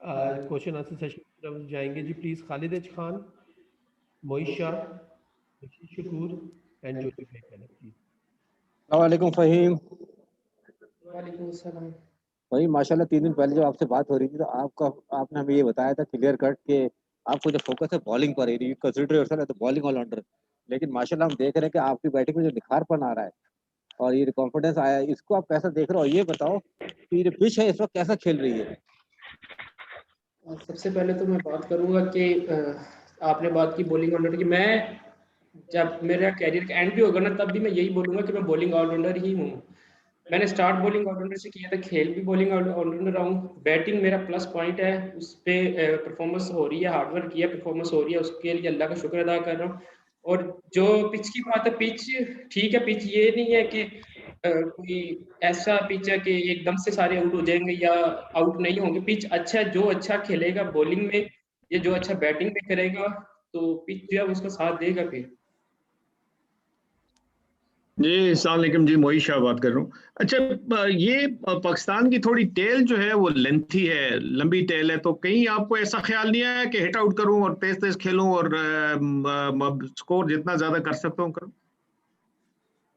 Question answer session की तरफ जाएंगे जी। Please Khalid H Khan, Moiz Shah, Rashid Shakoor and Jyoti भाई पहले प्लीज। वालेकुम फ़हीम। वालेकुम अस्सलाम। वही माशाल्लाह 3 दिन पहले जब आपसे बात हो रही थी तो आपने हमें ये बताया था क्लियर कट के आपको जो फोकस है बॉलिंग पर है, consider yourself as the bowling all rounder. लेकिन माशाल्लाह हम देख रहे हैं कि आपकी बैटिंग में जो निखारपन आ रहा है और ये कॉन्फिडेंस आया है, इसको आप कैसा देख रहे हो? ये बताओ कि ये पिच है इस वक्त कैसा खेल रही है? सबसे पहले तो मैं बात करूंगा कि आपने बात की बॉलिंग ऑलराउंडर की। मैं जब मेरा कैरियर का एंड भी होगा ना तब भी मैं यही बोलूंगा कि मैं बॉलिंग ऑलराउंडर ही हूँ। मैंने स्टार्ट बॉलिंग ऑलराउंडर से किया था, खेल भी बॉलिंग ऑलराउंडर रहा हूँ। बैटिंग मेरा प्लस पॉइंट है, उस पर परफॉर्मेंस हो रही है, हार्डवर्क किया, परफॉर्मेंस हो रही है, उसके लिए अल्लाह का शुक्र अदा कर रहा हूँ। और जो पिच की बात है, पिच ठीक है। पिच ये नहीं है कि कोई ऐसा पिच है कि एकदम से सारे आउट हो जाएंगे या आउट नहीं होंगे। पिच अच्छा है, जो अच्छा खेलेगा बॉलिंग में या जो अच्छा बैटिंग में करेगा तो पिच जो है उसका साथ देगा। फिर जी अस्सलाम वालेकुम जी, मोहित शाह बात कर रहा हूँ। अच्छा, ये पाकिस्तान की थोड़ी टेल जो है वो लेंथी है, लंबी टेल है, तो कहीं आपको ऐसा ख्याल नहीं आया कि हिट आउट करूं और तेज तेज खेलूं और स्कोर जितना ज्यादा कर सकता हूं करूं?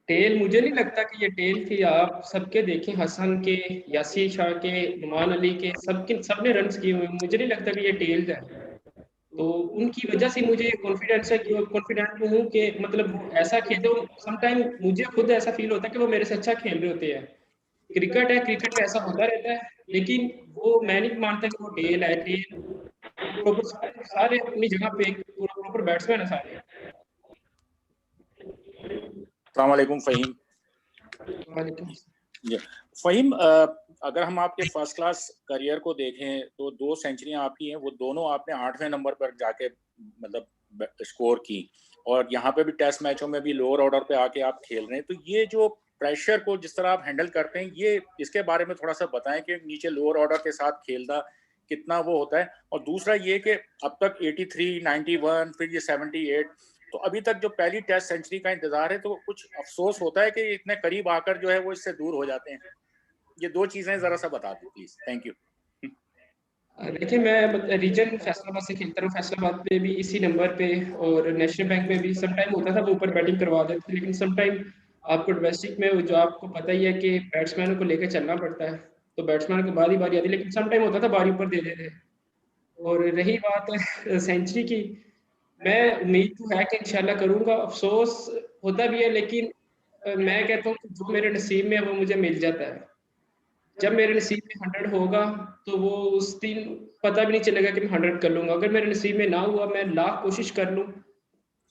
टेल मुझे नहीं लगता कि ये टेल थी। आप सबके देखें, हसन के, यासीर शाह के, नुमान अली के, सबने रन किए हुए। मुझे नहीं लगता कि ये टेल है। तो उनकी वजह से मुझे कॉन्फिडेंस है कि कॉन्फिडेंट हूँ कि मतलब वो ऐसा खेलते हो। समटाइम मुझे खुद ऐसा फील होता है कि वो मेरे से अच्छा खेल रहे होते हैं। क्रिकेट है, क्रिकेट में ऐसा होता रहता है, लेकिन वो मैं नहीं मानता कि वो टेल है। टेल प्रॉपर सारे अपनी जगह पे प्रॉपर बैट्समैन है सारे। अस्सलाम वालेकुम फ़हीम। फ़हीम, अगर हम आपके फर्स्ट क्लास करियर को देखें तो 2 सेंचुरियां आपकी हैं, वो दोनों आपने 8वें नंबर पर जाके मतलब स्कोर की, और यहाँ पे भी टेस्ट मैचों में भी लोअर ऑर्डर पे आके आप खेल रहे हैं। तो ये जो प्रेशर को जिस तरह आप हैंडल करते हैं, ये इसके बारे में थोड़ा सा बताएं कि नीचे लोअर ऑर्डर के साथ खेलना कितना वो होता है। और दूसरा ये कि अब तक 83, 91, फिर ये 78, तो अभी तक जो पहली टेस्ट सेंचुरी का इंतजार है, तो कुछ अफसोस होता है कि इतने करीब आकर जो है वो इससे दूर हो जाते हैं। ये 2 चीजें जरा सा बता दें प्लीज। Thank you. देखिए, मैं रीजन फैसलाबाद से खेलता हूँ। फैसलाबाद पे भी इसी नंबर पे और नेशनल बैंक में भी सम टाइम होता था वो ऊपर बैटिंग करवा देते थे, लेकिन सम टाइम आपको डोमेस्टिक में जो आपको पता ही है कि बैट्समैनों को लेकर चलना पड़ता है, तो बैट्समैन की बारी बारी आती है, लेकिन सम टाइम होता था बारी ऊपर दे देते। और रही बात सेंचुरी की, मैं उम्मीद तो है कि इंशाल्लाह करूंगा। अफसोस होता भी है, लेकिन मैं कहता हूँ कि जो मेरे नसीब में है वो मुझे मिल जाता है। जब मेरे नसीब में 100 होगा तो वो उस दिन पता भी नहीं चलेगा कि मैं 100 कर लूंगा। अगर मेरे नसीब में ना हुआ, मैं लाख कोशिश कर लूँ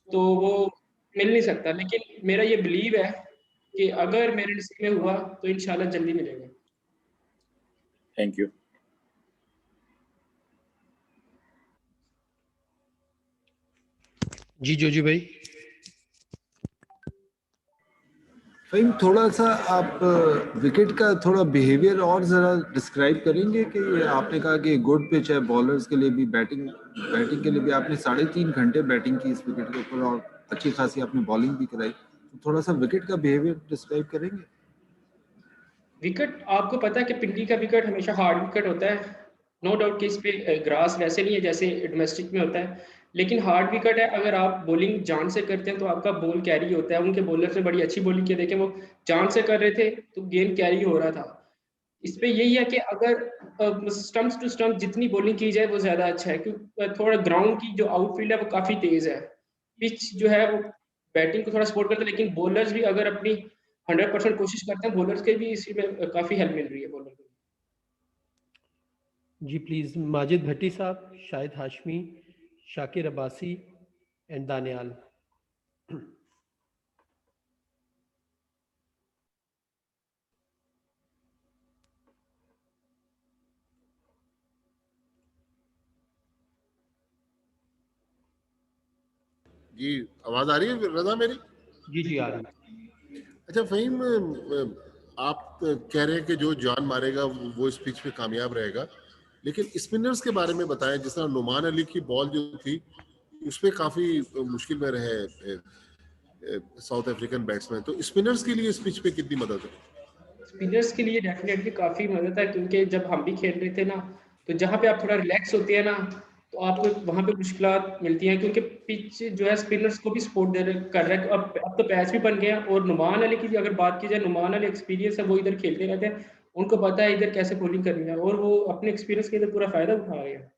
तो वो मिल नहीं सकता। लेकिन मेरा ये बिलीव है कि अगर मेरे नसीब में हुआ तो इंशाल्लाह जल्दी मिलेगा। Thank you. जी जोजी भाई। फ़हीम, थोड़ा सा आप विकेट का थोड़ा बिहेवियर और ज़रा डिस्क्राइब करेंगे कि आपने कहा कि गुड पिच है बॉलर्स के लिए भी, बैटिंग के लिए भी। आपने 3.5 घंटे बैटिंग की इस विकेट के ऊपर और अच्छी खासी आपने बॉलिंग भी कराई, तो थोड़ा सा विकेट का बिहेवियर डिस्क्राइब करेंगे? विकेट, आपको पता है कि पिंडी का विकेट हमेशा हार्ड विकेट होता है। नो डाउट कि इस पे ग्रास वैसे नहीं है जैसे डोमेस्टिक में होता है, लेकिन हार्ड विकेट है। अगर आप बॉलिंग जान से करते हैं तो आपका बॉल कैरी होता है। उनके बॉलर ने बड़ी अच्छी बॉलिंग की, देखें वो जान से कर रहे थे तो गेंद कैरी हो रहा था। इस पे यही है कि अगर स्टंप्स टू स्टंप जितनी बॉलिंग की जाए वो ज़्यादा अच्छा है, क्योंकि थोड़ा ग्राउंड की जो आउटफील्ड है वो काफ़ी तेज़ है। पिच जो है वो बैटिंग को थोड़ा सपोर्ट करता है, लेकिन बॉलर्स भी अगर अपनी 100% कोशिश करते हैं, बॉलर्स के भी इसी में काफ़ी हेल्प मिल रही है बॉलर को। जी प्लीज माजिद भट्टी साहब, शाहिद हाशमी, शाकिर अब्बासी एंड दानियाल। जी आवाज आ रही है रजा मेरी? जी जी आ रही। अच्छा फ़हीम, आप कह रहे हैं कि जो जान मारेगा वो इस पिच पे कामयाब रहेगा, लेकिन स्पिनर्स के बारे में बताएं। जिस तरह नुमान अली की बॉल जो थी उस पर काफी मुश्किल में रहे साउथ अफ्रीकन बैट्समैन, तो स्पिनर्स के लिए इस पिच पे कितनी मदद है? स्पिनर्स के लिए डेफिनेटली काफ़ी मदद है, क्योंकि जब हम भी खेल रहे थे ना तो जहाँ पे आप थोड़ा रिलैक्स होते हैं ना, तो आपको वहाँ पे मुश्किलात मिलती हैं, क्योंकि पिच जो है स्पिनर्स को भी सपोर्ट कर रहा है। अब तो पैच भी बन गए हैं, और नुमान अली की अगर बात की जाए, नुमान अली एक्सपीरियंस है, वो इधर खेलते रहते हैं, उनको पता है इधर कैसे बॉलिंग करनी है, और वो अपने एक्सपीरियंस के इधर पूरा फायदा उठा रहे हैं।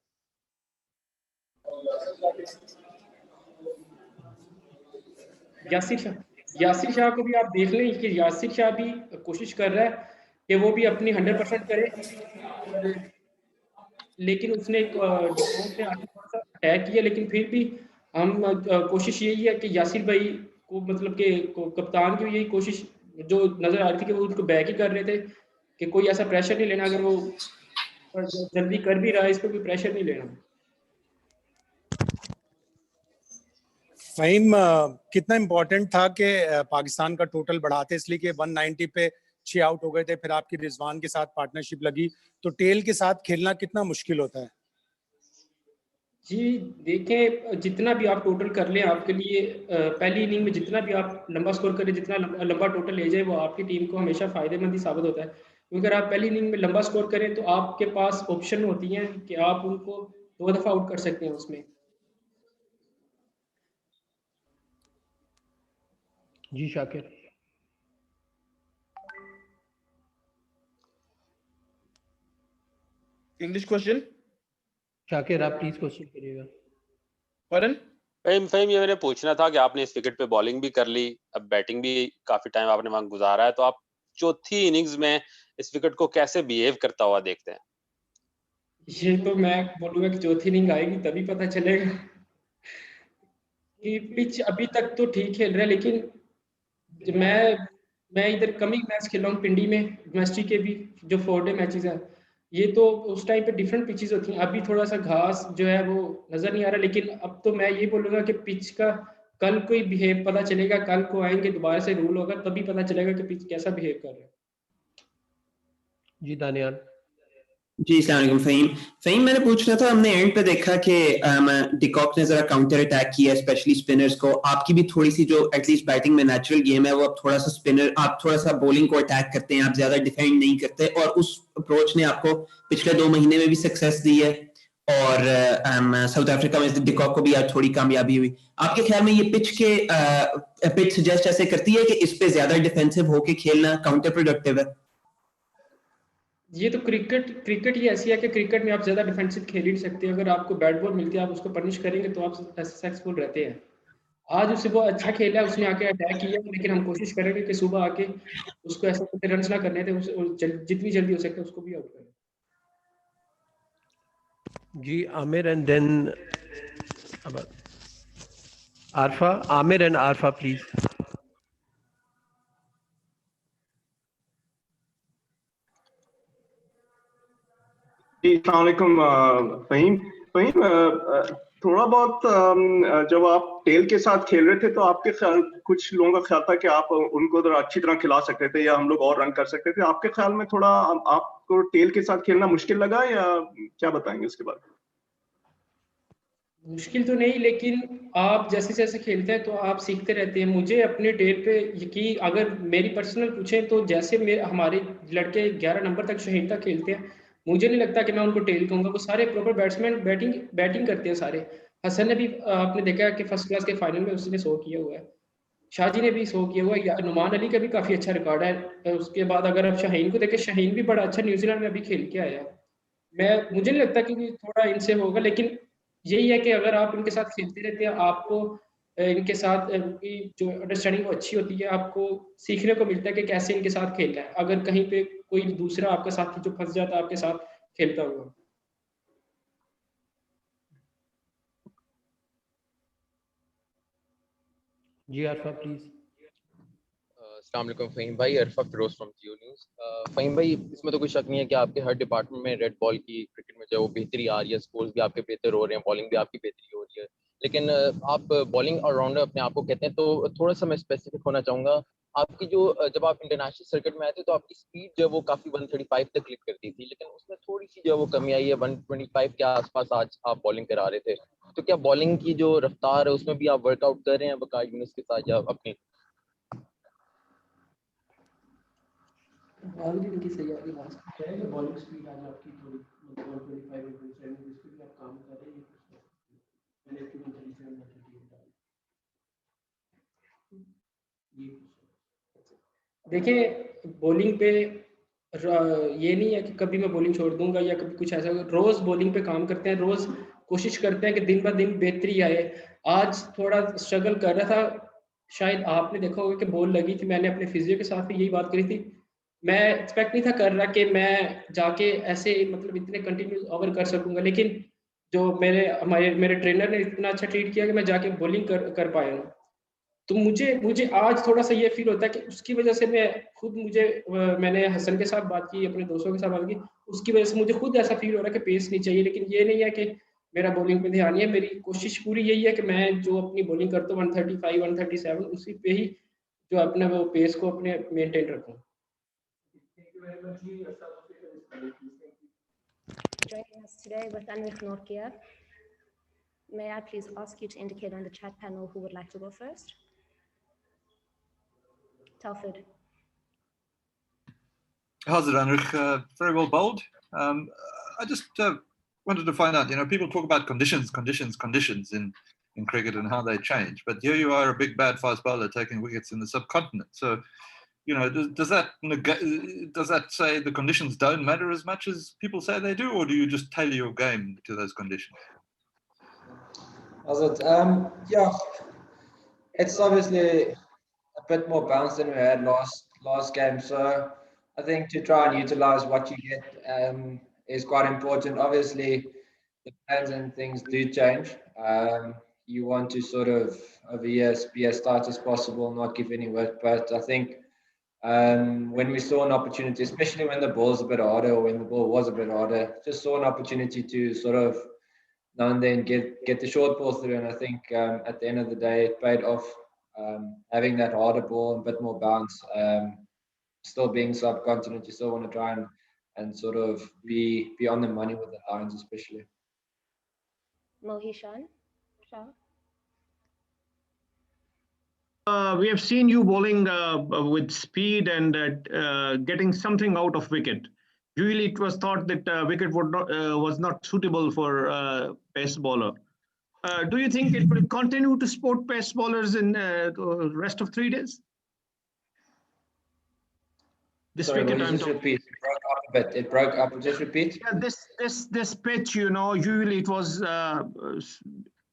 यासिर शाह को भी आप देख लें कि यासिर शाह भी कोशिश कर रहा है कि वो भी अपनी 100% करे, और लेकिन उसने डिफेंस में आके थोड़ा सा अटैक किया, लेकिन फिर भी हम कोशिश यही है कि यासिर भाई को, मतलब कि कप्तान की यही कोशिश जो नज़र आ रही थी कि वो उनको बैक ही कर रहे थे कि कोई ऐसा प्रेशर नहीं लेना, अगर वो जल्दी कर भी रहा है इस पर कोई प्रेशर नहीं लेना। फ़हीम, कितना इम्पोर्टेंट था कि पाकिस्तान का टोटल बढ़ाते, इसलिए कि 190 पे 6 आउट हो गए थे, फिर आपकी रिजवान के साथ पार्टनरशिप लगी, तो टेल के साथ खेलना कितना मुश्किल होता है? जी देखें, जितना भी आप टोटल कर लें आपके लिए, पहली इनिंग में जितना भी आप लंबा स्कोर करें, जितना लंबा टोटल ले जाए, वो आपकी टीम को हमेशा फ़ायदेमंद ही साबित होता है। क्योंकि अगर आप पहली इनिंग में लंबा स्कोर करें तो आपके पास ऑप्शन होती हैं कि आप उनको 2 दफ़ा आउट कर सकते हैं उसमें। जी शाकिर। English question. शाकिर आप प्लीज क्वेश्चन करिएगा। पढ़न। फ़हीम, ये मैंने पूछना था कि आपने इस विकेट पे बॉलिंग भी कर ली, अब बैटिंग भी काफी टाइम आपने वहां गुजारा है, तो आप चौथी इनिंग्स में इस विकेट को कैसे बिहेव करता हुआ देखते हैं? ये तो मैं बोलूँगा कि चौथी इनिंग आएगी तभी पता चलेगा कि पिच अभी तक तो ठीक खेल रहा है, लेकिन मैं इधर कम ही मैच खेल रहा हूँ पिंडी में, डोमेस्टिक के भी जो 4 डे मैचेस हैं, ये तो उस टाइम पे डिफरेंट पिचेस होती हैं। अभी थोड़ा सा घास जो है वो नज़र नहीं आ रहा, लेकिन अब तो मैं ये बोलूँगा कि पिच का कल को ही बिहेव पता चलेगा, कल को आएंगे दोबारा से रूल होगा तभी पता चलेगा कि पिच कैसा बिहेव कर रहा है। जी दानियाल। जी अस्सलाम वालेकुम फ़हीम, मैंने पूछना था, हमने एंड पे देखा कि डिकॉक ने जरा काउंटर अटैक किया, स्पेशली स्पिनर्स को। आपकी भी थोड़ी सी जो एटलीस्ट बैटिंग में नेचुरल गेम है, वो आप थोड़ा सा स्पिनर, आप थोड़ा सा बॉलिंग को अटैक करते हैं, आप ज्यादा डिफेंड नहीं करते, और उस अप्रोच ने आपको पिछले 2 महीने में भी सक्सेस दी है, और साउथ अफ्रीका में डिकॉक को भी आज थोड़ी कामयाबी हुई। आपके ख्याल में ये पिच सजेस्ट ऐसे करती है कि इस पे ज्यादा डिफेंसिव होके खेलना काउंटर प्रोडक्टिव है? ये तो क्रिकेट ही ऐसी है कि क्रिकेट में आप ज़्यादा डिफेंसिव खेल ही नहीं सकते। अगर आपको बैट बॉल मिलती है, आप उसको पनिश करेंगे तो आप सक्सेसफुल रहते हैं। आज उससे वो अच्छा खेला, उसने आके अटैक किया, लेकिन हम कोशिश करेंगे कि सुबह आके उसको ऐसा रन ना करने थे, जितनी जल्दी हो सके उसको भी आउट करें। जी Aamir and then Arfa. Aamir and Arfa please. जी अस्सलाम वालेकुम फ़हीम, थोड़ा बहुत जब आप टेल के साथ खेल रहे थे तो आपके ख्याल, कुछ लोगों का ख्याल था कि आप उनको अच्छी तरह खिला सकते थे या हम लोग और रन कर सकते थे। आपके ख्याल में थोड़ा आपको टेल के साथ खेलना मुश्किल लगा, या क्या बताएंगे उसके बाद? मुश्किल तो नहीं, लेकिन आप जैसे जैसे खेलते हैं तो आप सीखते रहते हैं। मुझे अपने टेल पे यकीन, अगर मेरी पर्सनल पूछें तो जैसे हमारे लड़के 11 नंबर तक शहीन तक खेलते हैं, मुझे नहीं लगता कि मैं उनको टेल कहूँगा। वो सारे प्रॉपर बैट्समैन बैटिंग करते हैं सारे। हसन ने भी आपने देखा कि फर्स्ट क्लास के फाइनल में उसने 100 किया हुआ है, शाहजी ने भी 100 किया हुआ है, नुमान अली का भी काफ़ी अच्छा रिकॉर्ड है। उसके बाद अगर आप शाहीन को देखें, शाहीन भी बड़ा अच्छा न्यूजीलैंड में अभी खेल के आया है। मुझे नहीं लगता कि थोड़ा इनसे होगा, लेकिन यही है कि अगर आप इनके साथ खेलते रहते हैं, आपको इनके साथ की जो अंडरस्टैंडिंग वो अच्छी होती है, आपको सीखने को मिलता है कि कैसे इनके साथ खेलना है, अगर कहीं पे कोई दूसरा आपका साथी जो फंस जाता है आपके साथ खेलता हुआ। जी आरफा प्लीज। अस्सलाम वालेकुम फ़हीम भाई, अरफा फिरोज फ्रॉम जियो न्यूज़। फ़हीम भाई, इसमें तो कोई शक नहीं है कि आपके हर डिपार्टमेंट में रेड बॉल की क्रिकेट में जो वो बेहतरी आ रही है, स्कोर्स भी आपके बेहतर हो रहे हैं, बॉलिंग भी आपकी बेहतरी हो रही है, लेकिन आप बॉलिंग ऑलराउंडर अपने आप को कहते हैं, तो थोड़ा सा मैं स्पेसिफिक होना चाहूँगा। आपकी जो जब आप इंटरनेशनल सर्किट में आए थे तो आपकी स्पीड जो है वो काफ़ी 135 तक क्लिक करती थी, लेकिन उसमें थोड़ी सी जो है वो कमी आई है, 125 के आसपास आज आप बॉलिंग करा रहे थे। तो क्या बॉलिंग की जो रफ्तार है उसमें भी आप वर्कआउट कर रहे हैं वकार यूनुस के साथ, या अपनी? बॉलिंग की सही आ रही है, बॉलिंग स्पीड आज आपकी थोड़ी 125 और 27 जिस पे भी आप काम कर रहे हैं ये मैंने 137 ये देखिए बॉलिंग पे ये नहीं है कि कभी मैं बॉलिंग छोड़ दूंगा या कभी कुछ ऐसा, रोज बॉलिंग पे काम करते हैं, रोज कोशिश करते हैं कि दिन ब दिन बेहतरी आए। आज थोड़ा स्ट्रगल कर रहा था, शायद आपने देखा होगा कि बॉल लगी थी, मैंने अपने फिजियो के साथ भी यही बात करी थी। मैं एक्सपेक्ट नहीं था कर रहा कि मैं जाके ऐसे मतलब इतने कंटिन्यूस ओवर कर सकूंगा, लेकिन जो मेरे ट्रेनर ने इतना अच्छा ट्रीट किया कि मैं जाके बॉलिंग कर पाया हूँ। तो मुझे आज थोड़ा सा ये फील होता है कि उसकी वजह से मैं खुद मैंने हसन के साथ बात की, अपने दोस्तों के साथ बात की, उसकी वजह से मुझे खुद ऐसा फील हो रहा है कि पेस नहीं चाहिए। लेकिन ये नहीं है कि मेरा बॉलिंग पे ध्यान नहीं है, मेरी कोशिश पूरी यही है कि मैं जो अपनी बॉलिंग करता हूँ 135 137 उसी पे ही जो अपना वो पेस को अपने मेंटेन रखूँ। Joining us today with Anrich Norkia. May I please ask you to indicate on the chat panel who would like to go first? Telford. How's it, Anrich? Very well bowled. I just wanted to find out, people talk about conditions in cricket and how they change, but here you are, a big bad fast bowler taking wickets in the subcontinent. So, does that say the conditions don't matter as much as people say they do, or do you just tailor your game to those conditions? Yeah, it's obviously a bit more balanced than we had last game. So I think to try and utilize what you get is quite important. Obviously, the plans and things do change. You want to sort of over years be as tight as possible, not give any work. But I think when we saw an opportunity, especially when the ball's a bit harder or when the ball was a bit harder, just saw an opportunity to sort of now and then get the short ball through. And I think at the end of the day, it paid off. Having that harder ball and a bit more bounce, still being subcontinent, you still want to try and sort of be on the money with the Lions, especially. Mohishan Shah. We have seen you bowling with speed and getting something out of wicket. Usually it was thought that wicket was not suitable for pace bowler. Do you think it will continue to support pace bowlers in the rest of 3 days? This Sorry, wicket, will you just repeat? It broke up a bit. It broke up. Just repeat. Yeah, this pitch, usually it was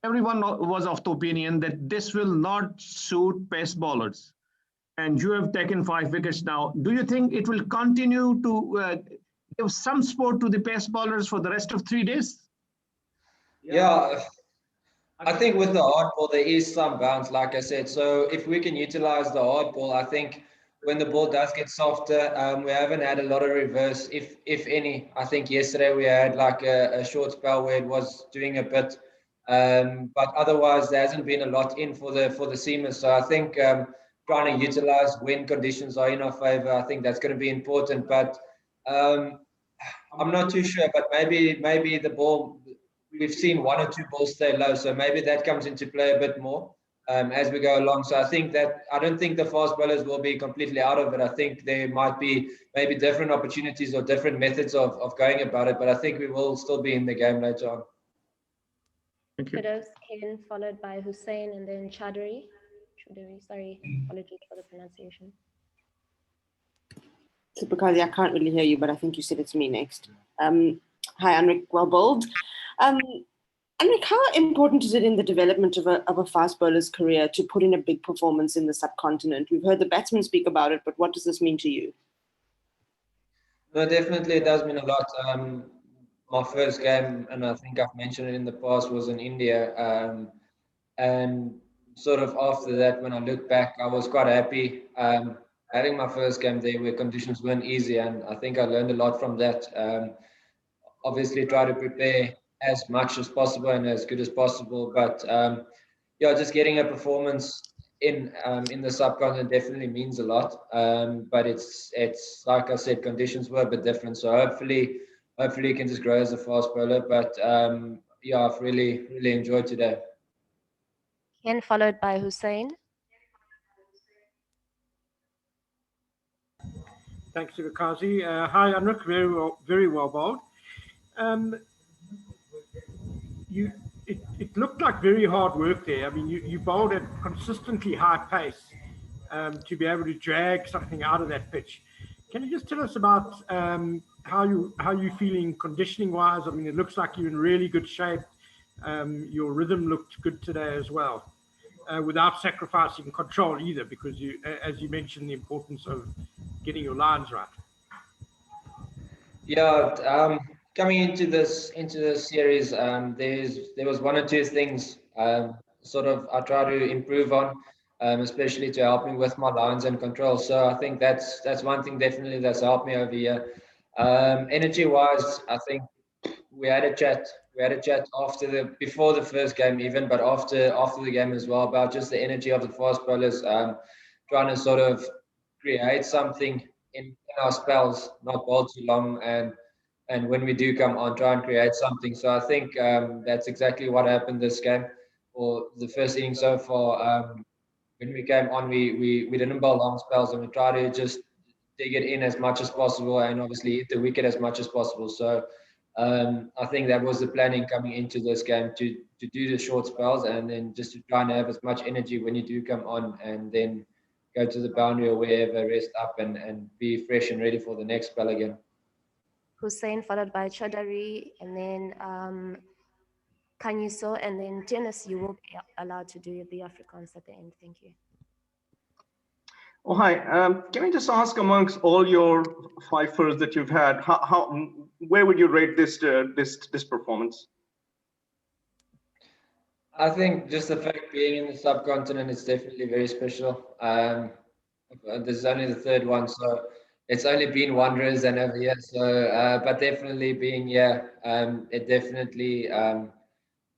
everyone was of the opinion that this will not suit pace bowlers, and you have taken 5 wickets now. Do you think it will continue to give some support to the pace bowlers for the rest of 3 days? Yeah, I think with the hard ball there is some bounce, like I said. So if we can utilize the hard ball, I think when the ball does get softer, we haven't had a lot of reverse, if any. I think yesterday we had like a short spell where it was doing a bit, but otherwise there hasn't been a lot in for the seamers. So I think trying to utilize when conditions are in our favor, I think that's going to be important. But I'm not too sure, but maybe the ball, we've seen 1 or 2 balls stay low, so maybe that comes into play a bit more as we go along. So I don't think the fast bowlers will be completely out of it. I think there might be maybe different opportunities or different methods of going about it, but I think we will still be in the game later on. Thank you. Firdous Khan, followed by Hussain and then Chaudhary. Sorry, apologies for the pronunciation. Because I can't really hear you, but I think you said it's me next. Hi, Anrich, well bowled. Anrich, how important is it in the development of a fast bowler's career to put in a big performance in the subcontinent? We've heard the batsmen speak about it, but what does this mean to you? No, definitely it does mean a lot. My first game, and I think I've mentioned it in the past, was in India. And sort of after that, when I look back, I was quite happy having my first game there where conditions weren't easy. And I think I learned a lot from that. Obviously try to prepare as much as possible and as good as possible. But yeah, just getting a performance in the subcontinent definitely means a lot. But it's like I said, conditions were a bit different. So hopefully you can just grow as a fast bowler. But yeah, I've really enjoyed today. Ken, followed by Hussain. Thanks to Kazi. Hi, Anrich, very well bowled. It looked like very hard work there. I mean, you bowled at consistently high pace to be able to drag something out of that pitch. Can you just tell us about how you feeling conditioning wise? I mean, it looks like you're in really good shape. Your rhythm looked good today as well, without sacrificing control either, because you, as you mentioned, the importance of getting your lines right. Yeah, coming into this series, there was one or two things sort of I try to improve on, especially to help me with my lines and control. So I think that's one thing definitely that's helped me over here. Energy wise, I think we had a chat before the first game even, but after the game as well, about just the energy of the fast bowlers, trying to sort of create something in our spells, not bowl too long, and when we do come on, try and create something. So I think that's exactly what happened this game, or the first inning so far. When we came on, we didn't bowl long spells, and we tried to just dig it in as much as possible, and obviously hit the wicket as much as possible. So I think that was the planning coming into this game, to do the short spells, and then just to try and have as much energy when you do come on, and then go to the boundary or wherever, rest up and be fresh and ready for the next spell again. Hussein, followed by Chaudhary, and then Kanyuso, and then Tennis. You will be allowed to do the Afrikaans at the end. Thank you. Oh, hi. Can I just ask, amongst all your fifers that you've had, where would you rate this performance? I think just the fact being in the subcontinent is definitely very special. This is only the third one, so it's only been Wanderers and over here. So, but definitely being here, it definitely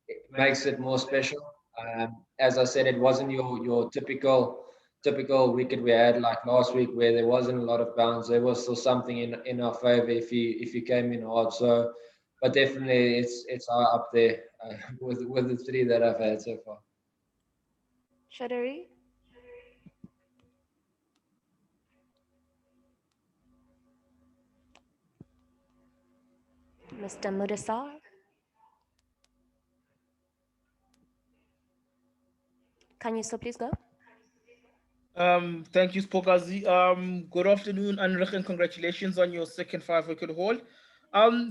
it makes it more special. As I said, it wasn't your typical wicket we had like last week, where there wasn't a lot of bounce. There was still something in our favour if you came in hard. So, but definitely it's high up there with the three that I've had so far. Chaudhary? Mr. Mudasar? Can you so please go? Thank you, Spokazi. Good afternoon, Anrich, and congratulations on your second 5-wicket haul.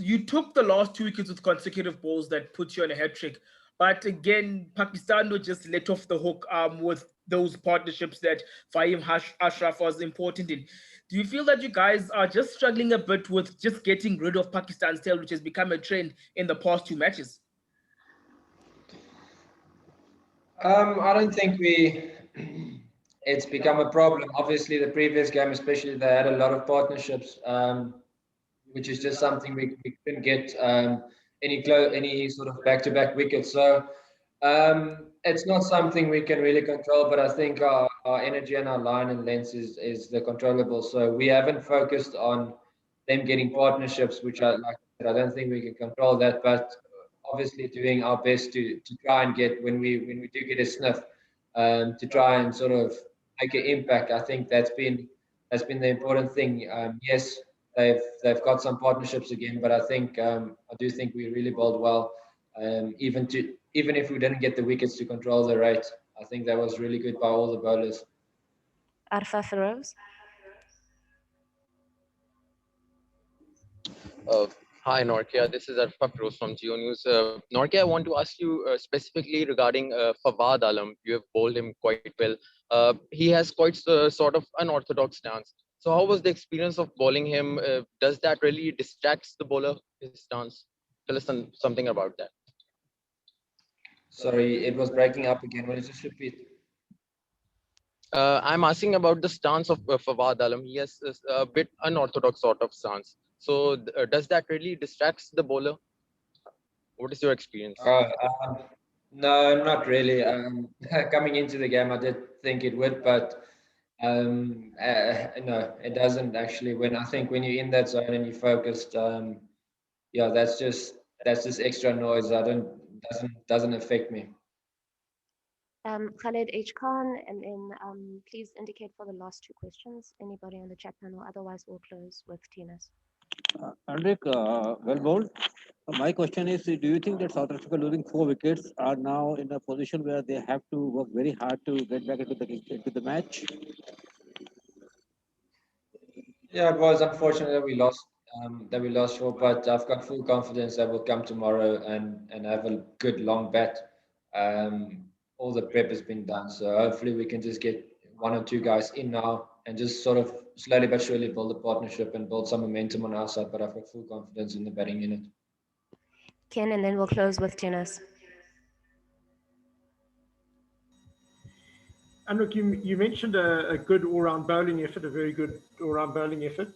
You took the last 2 wickets with consecutive balls that put you on a hat trick. But again, Pakistan were just let off the hook with those partnerships that Fahim Ashraf was important in. Do you feel that you guys are just struggling a bit with just getting rid of Pakistan's tail, which has become a trend in the past 2 matches? I don't think it's become a problem. Obviously, the previous game, especially, they had a lot of partnerships, which is just something we couldn't get any sort of back-to-back wickets. So it's not something we can really control, but I think our energy and our line and length is the controllable. So we haven't focused on them getting partnerships, which I don't think we can control that, but obviously doing our best to try and get, when we do get a sniff, to try and sort of make an impact. I think that's been the important thing. Yes, they've got some partnerships again, but I do think we really bowled well. Even if we didn't get the wickets to control the rate, I think that was really good by all the bowlers. Arfa Feroz? Hi, Norkia. This is Arfa Feroz from Geo News. Norkia, I want to ask you specifically regarding Fawad Alam. You have bowled him quite well. He has quite sort of unorthodox stance. So how was the experience of bowling him? Does that really distracts the bowler, his stance? Tell us something about that. Sorry, it was breaking up again. Will you just repeat? I'm asking about the stance of Fawad Alam. He has a bit unorthodox sort of stance. So does that really distracts the bowler? What is your experience? No, not really. Coming into the game, I did think it would, but no, it doesn't actually. When you're in that zone and you're focused, yeah, that's just extra noise. Doesn't affect me. Khaled H. Khan, and then please indicate for the last 2 questions. Anybody on the chat panel? Otherwise, we'll close with Tinas. Andrik, well bowled. My question is, do you think that South Africa losing 4 wickets are now in a position where they have to work very hard to get back into the match? Yeah, it was unfortunate that we lost. Four, but I've got full confidence that we'll come tomorrow and have a good long bat. All the prep has been done, so hopefully we can just get 1 or 2 guys in now and just sort of slowly but surely build a partnership and build some momentum on our side. But I've got full confidence in the batting unit. Ken, and then we'll close with Dennis. Anrich, you mentioned a good all-round bowling effort, a very good all-round bowling effort,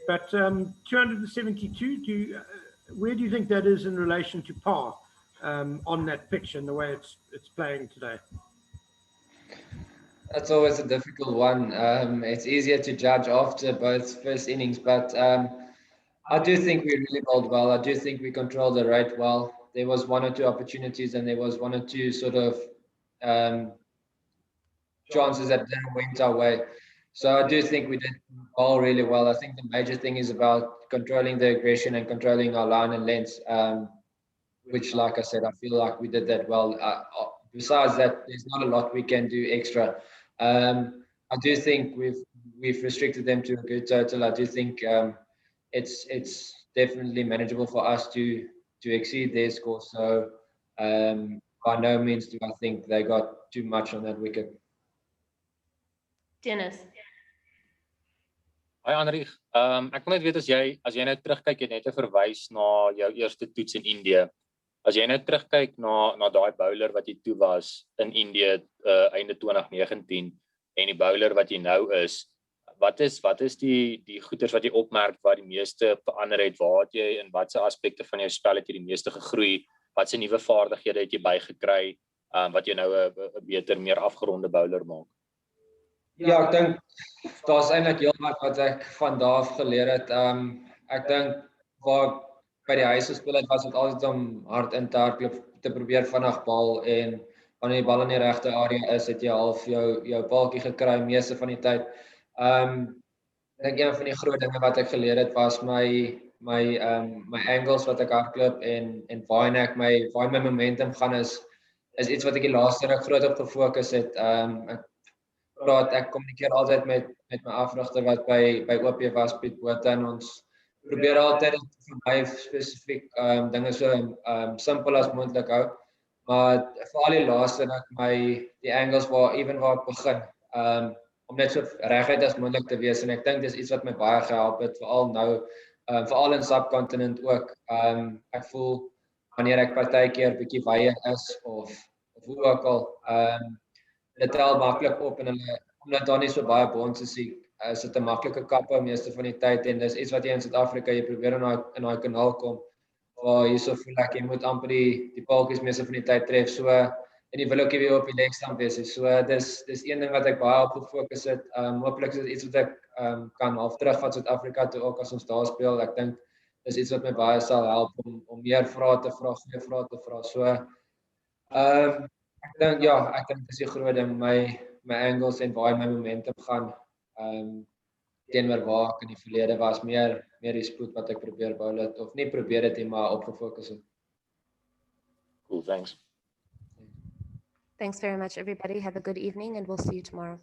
but 272. Where do you think that is in relation to par on that pitch and the way it's playing today? That's always a difficult one. It's easier to judge after both first innings, but I do think we really bowled well. I do think we controlled the rate well. There was 1 or 2 opportunities, and there was 1 or 2 sort of chances that didn't went our way. So I do think we did bowl really well. I think the major thing is about controlling the aggression and controlling our line and lengths, which, like I said, I feel like we did that well. Besides that, there's not a lot we can do extra. I do think we've restricted them to a good total. I do think it's definitely manageable for us to exceed their score. So by no means do I think they got too much on that wicket. Dennis. Hi Anrich, ek wil net weet as jy nou terugkyk en net verwys na jou eerste toets in Indië. As jy nou terugkyk na daai bowler wat jy toe was in Indië einde 2019 en die bowler wat jy nou is, wat is die goeders wat jy opmerk wat die meeste verander het? Waar het jy in watse aspekte van jou spel het jy die meeste gegroei? Watse nuwe vaardighede het jy bygekry wat jy nou 'n beter, meer afgeronde bowler maak? Ja, ek dink daar's eintlik heelwat ek van daar af geleer het. Ek dink waar by die huis gespeel het was dit altyd om hard in te hardloop, te probeer vinnig bal en wanneer die bal in die regte area is, het jy half jou baaltjie gekry meeste van die tyd. Ek dink een van die groot dinge wat ek geleer het was my angles wat ek hardloop en waar my momentum gaan is iets wat ek die laaste ruk groot op gefokus het. Ek kommunikeer altyd met my afrigter wat by OP was, Piet Botha, en ons probeer altyd vir my spesifiek dinge so simpel as moontlik hou. Maar veral die laaste ruk die angles waar ek begin om net so reguit as moontlik te wees en ek dink dis iets wat my baie gehelp het, veral nou veral in subcontinent ook. Ek voel wanneer ek partykeer bietjie wyer is of hoe ook al, dit tel maklik op en omdat daar nie so baie bonds is dit 'n maklike kappe meeste van die tyd en dis iets wat jy in Suid-Afrika jy probeer in daai kanaal kom waar hierso voel ek jy moet amper die paaltjies meeste van die tyd tref so en jy wil ook weer op die legstamp wees. So dis een ding wat ek baie op gefokus het. Hooplik is dit iets wat ek kan half terug van Suid-Afrika toe ook as ons daar speel. Ek dink dis iets wat my baie sal help om meer vrae te vra, goeie vrae te vra. So ek dink dis die groot ding, my angles en waar my momentum gaan teenoor waar ek in die verlede was, meer die spoed wat ek probeer bowl het, of nie probeer het nie, maar op gefokus het. Cool, thanks. Thanks very much, everybody. Have a good evening, and we'll see you tomorrow.